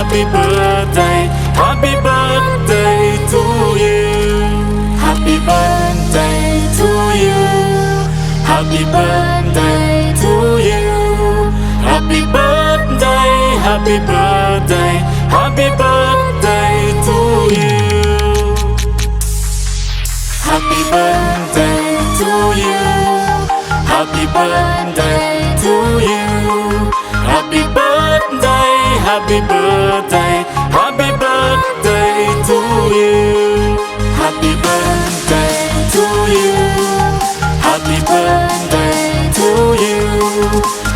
happy birthday, happy birthday to you. Happy birthday to you. Happy birthday to you. Happy birthday, happy birthday, happy birthday to you. Happy birthday to you. Happy birthday to you. Happy birthday, happy birthday, happy birthday to you. Happy birthday to you. Happy birthday to you.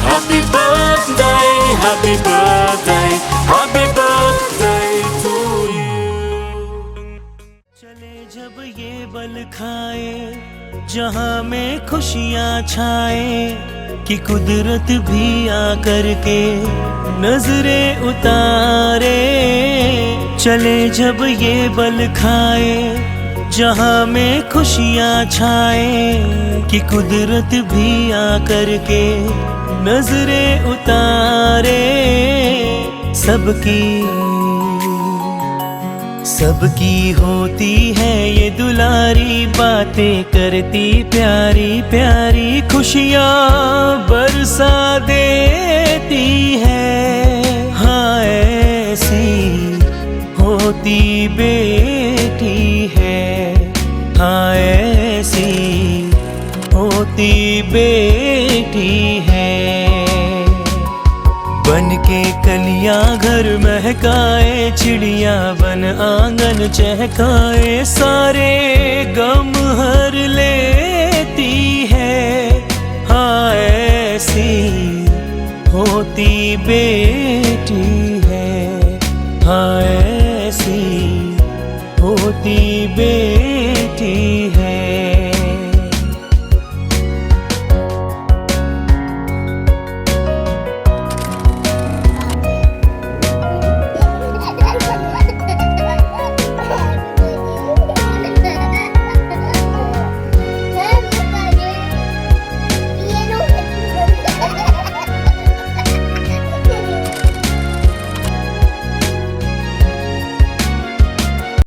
Happy birthday, happy birthday, happy birthday to you. चले जब ये बल खाए जहां में खुशियां छाए कि कुदरत भी आकर के नजरे उतारे। चले जब ये बल खाए जहां में खुशियां छाए कि कुदरत भी आकर के नजरे उतारे। सबकी होती है ये दुलारी बातें करती प्यारी प्यारी खुशियाँ बरसा देती है। हाँ ऐसी होती बेटी है, हाँ ऐसी होती बेटी है। बन के कलियां घर महकाए चिड़िया बन आंगन चहकाए सारे गम हर लेती है। हाँ ऐसी होती बेटी है, हाँ ऐसी होती बेटी है।